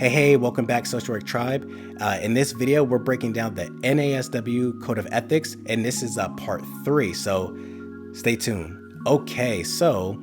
Hey, welcome back, Social Work Tribe. In this video, we're breaking down the NASW Code of Ethics, and this is part 3, so stay tuned. Okay, so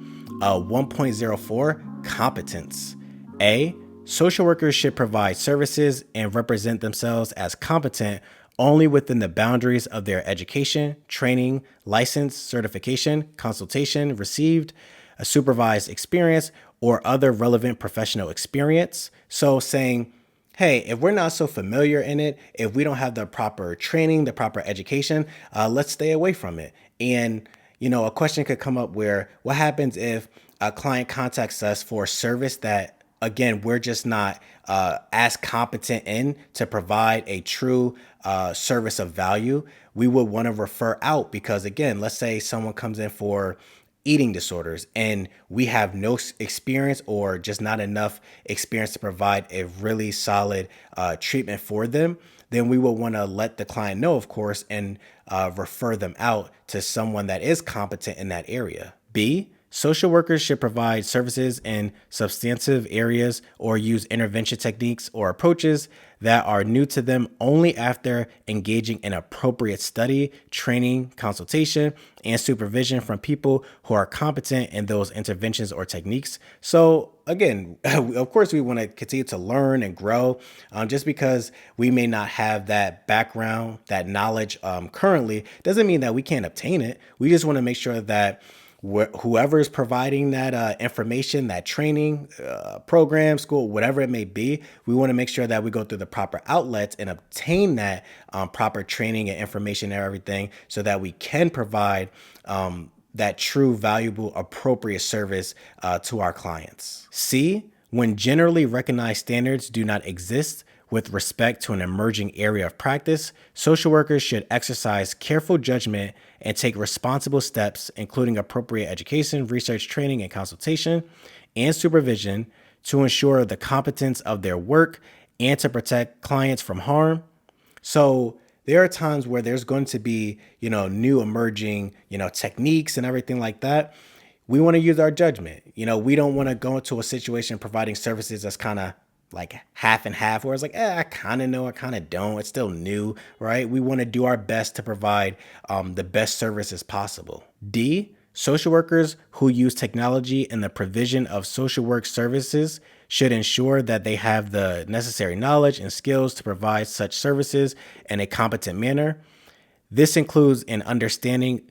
1.04, Competence. A, social workers should provide services and represent themselves as competent only within the boundaries of their education, training, license, certification, consultation received, a supervised experience, or other relevant professional experience. So saying, hey, if we're not so familiar in it, if we don't have the proper training, the proper education, let's stay away from it. And, a question could come up where what happens if a client contacts us for a service that, again, we're just not as competent in to provide a true service of value? We would want to refer out because, again, let's say someone comes in for eating disorders and we have no experience or just not enough experience to provide a really solid treatment for them, then we will want to let the client know, of course, and refer them out to someone that is competent in that area. B, social workers should provide services in substantive areas or use intervention techniques or approaches that are new to them only after engaging in appropriate study, training, consultation, and supervision from people who are competent in those interventions or techniques. So again, of course, we want to continue to learn and grow. Just because we may not have that background, that knowledge currently, doesn't mean that we can't obtain it. We just want to make sure that whoever is providing that information, that training, program, school, whatever it may be, we want to make sure that we go through the proper outlets and obtain that proper training and information and everything so that we can provide that true, valuable, appropriate service to our clients. C, when generally recognized standards do not exist with respect to an emerging area of practice, social workers should exercise careful judgment and take responsible steps, including appropriate education, research, training, and consultation, and supervision to ensure the competence of their work and to protect clients from harm. So there are times where there's going to be, new emerging, techniques and everything like that. We want to use our judgment. We don't want to go into a situation providing services that's kind of like half and half, where it's like, I kind of know, I kind of don't. It's still new, right? We want to do our best to provide the best services possible. D, social workers who use technology in the provision of social work services should ensure that they have the necessary knowledge and skills to provide such services in a competent manner. This includes an understanding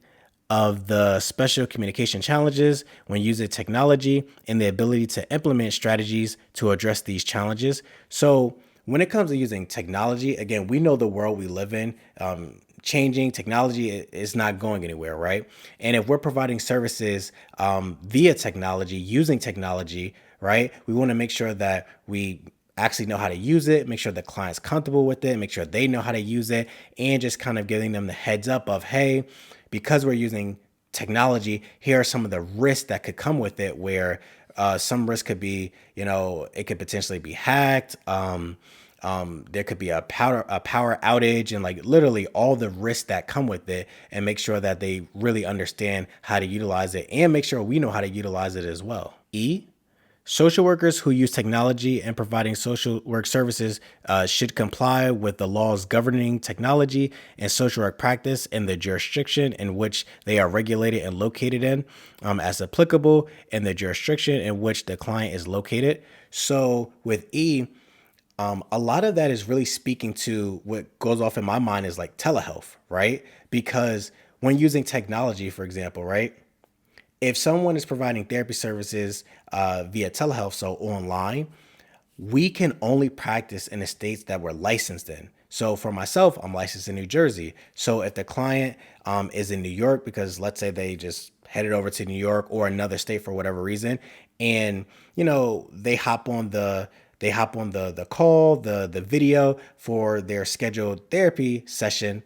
of the special communication challenges when using technology and the ability to implement strategies to address these challenges. So when it comes to using technology, again, we know the world we live in, changing. Technology is not going anywhere, right? And if we're providing services via technology, using technology, right, we want to make sure that we actually know how to use it, make sure the client's comfortable with it, make sure they know how to use it, and just kind of giving them the heads up of, hey, because we're using technology, here are some of the risks that could come with it, where some risk could be, it could potentially be hacked. There could be a power outage, and like literally all the risks that come with it, and make sure that they really understand how to utilize it and make sure we know how to utilize it as well. E, social workers who use technology in providing social work services should comply with the laws governing technology and social work practice in the jurisdiction in which they are regulated and located in, as applicable in the jurisdiction in which the client is located. So with E, a lot of that is really speaking to what goes off in my mind is like telehealth, right? Because when using technology, for example, right? If someone is providing therapy services via telehealth, so online, we can only practice in the states that we're licensed in. So for myself, I'm licensed in New Jersey. So if the client is in New York, because let's say they just headed over to New York or another state for whatever reason, and they hop on the call, the video for their scheduled therapy session.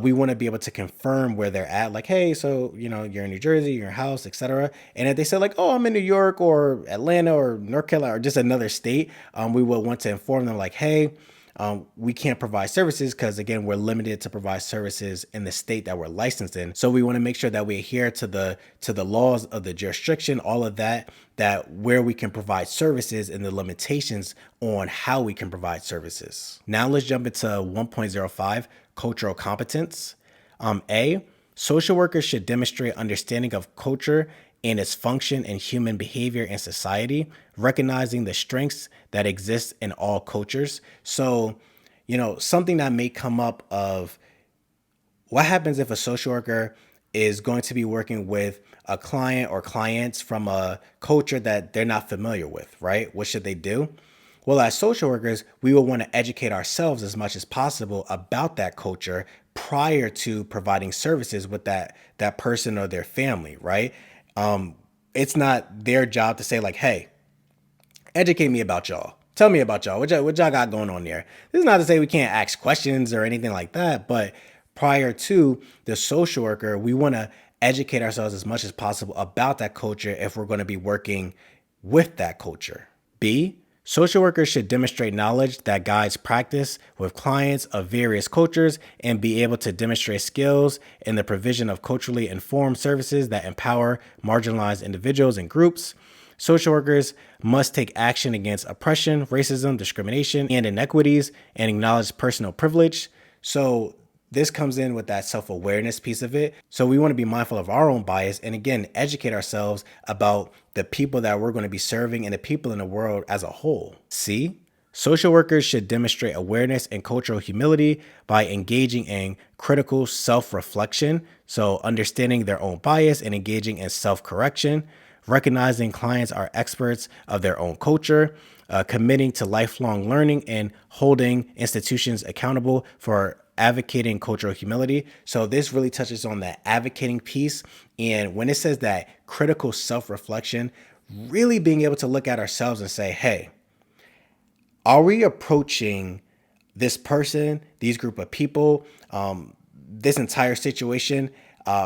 We want to be able to confirm where they're at. Like, hey, so, you're in New Jersey, your house, etc. And if they say like, oh, I'm in New York or Atlanta or North Carolina or just another state, we will want to inform them like, hey, we can't provide services because, again, we're limited to provide services in the state that we're licensed in. So we want to make sure that we adhere to the laws of the jurisdiction, all of that where we can provide services and the limitations on how we can provide services. Now let's jump into 1.05, cultural competence. A, social workers should demonstrate understanding of culture and its function in human behavior and society, recognizing the strengths that exist in all cultures. So, something that may come up of what happens if a social worker is going to be working with a client or clients from a culture that they're not familiar with, right? What should they do? Well, as social workers, we will want to educate ourselves as much as possible about that culture prior to providing services with that person or their family, right? It's not their job to say like, hey, educate me about y'all. Tell me about y'all. What y'all got going on there? This is not to say we can't ask questions or anything like that, but prior to the social worker, we want to educate ourselves as much as possible about that culture if we're going to be working with that culture. B, social workers should demonstrate knowledge that guides practice with clients of various cultures and be able to demonstrate skills in the provision of culturally informed services that empower marginalized individuals and groups. Social workers must take action against oppression, racism, discrimination, and inequities and acknowledge personal privilege. So this comes in with that self-awareness piece of it. So we want to be mindful of our own bias and, again, educate ourselves about the people that we're going to be serving and the people in the world as a whole. C, social workers should demonstrate awareness and cultural humility by engaging in critical self-reflection. So understanding their own bias and engaging in self-correction, recognizing clients are experts of their own culture, committing to lifelong learning, and holding institutions accountable for advocating cultural humility. So this really touches on that advocating piece. And when it says that critical self-reflection, really being able to look at ourselves and say, hey, are we approaching this person, these group of people, this entire situation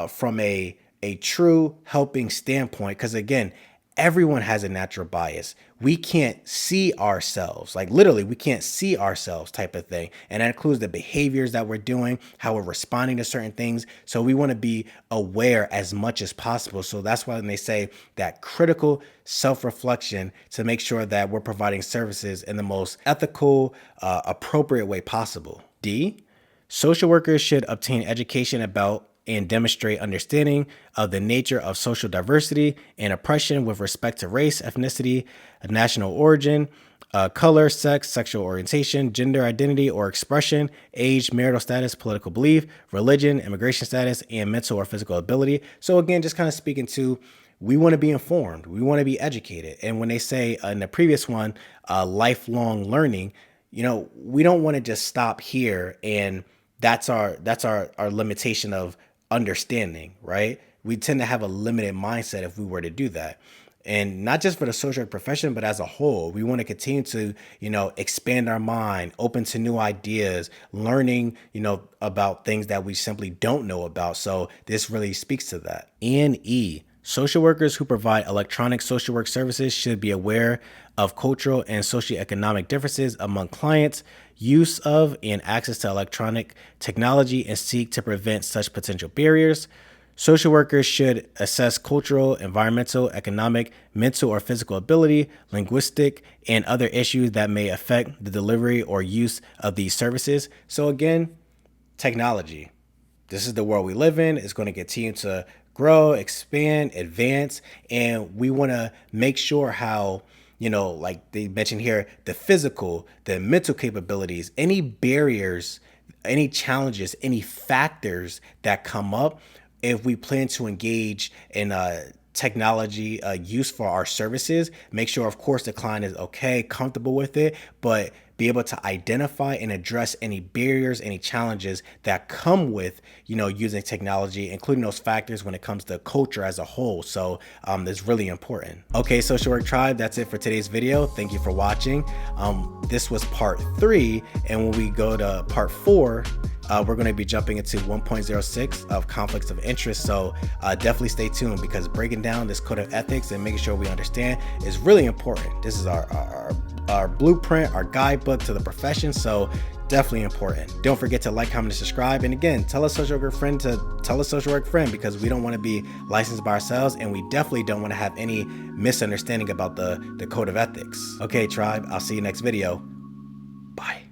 from a true helping standpoint? Because again, everyone has a natural bias. We can't see ourselves, like literally we can't see ourselves type of thing. And that includes the behaviors that we're doing, how we're responding to certain things. So we want to be aware as much as possible. So that's why when they say that critical self-reflection to make sure that we're providing services in the most ethical, appropriate way possible. D, social workers should obtain education about and demonstrate understanding of the nature of social diversity and oppression with respect to race, ethnicity, national origin, color, sex, sexual orientation, gender identity or expression, age, marital status, political belief, religion, immigration status, and mental or physical ability. So again, just kind of speaking to, we want to be informed, we want to be educated. And when they say in the previous one, lifelong learning, we don't want to just stop here and that's our limitation of understanding, right? We tend to have a limited mindset if we were to do that. And not just for the social work profession, but as a whole, we want to continue to, expand our mind, open to new ideas, learning, about things that we simply don't know about. So this really speaks to that. And E, social workers who provide electronic social work services should be aware of cultural and socioeconomic differences among clients, use of and access to electronic technology, and seek to prevent such potential barriers. Social workers should assess cultural, environmental, economic, mental, or physical ability, linguistic, and other issues that may affect the delivery or use of these services. So again, technology. This is the world we live in. It's going to continue to grow, expand, advance, and we want to make sure how, like they mentioned here, the physical, the mental capabilities, any barriers, any challenges, any factors that come up, if we plan to engage in technology use for our services, make sure, of course, the client is okay, comfortable with it, but be able to identify and address any barriers, any challenges that come with, using technology, including those factors when it comes to culture as a whole. So that's really important. Okay, Social Work Tribe, that's it for today's video. Thank you for watching. This was part 3. And when we go to part 4, we're going to be jumping into 1.06 of conflicts of interest. So definitely stay tuned, because breaking down this code of ethics and making sure we understand is really important. This is our blueprint, our guidebook to the profession. So definitely important. Don't forget to like, comment, and subscribe. And again, tell a social work friend to tell a social work friend, because we don't want to be licensed by ourselves, and we definitely don't want to have any misunderstanding about the code of ethics. Okay, tribe, I'll see you next video. Bye.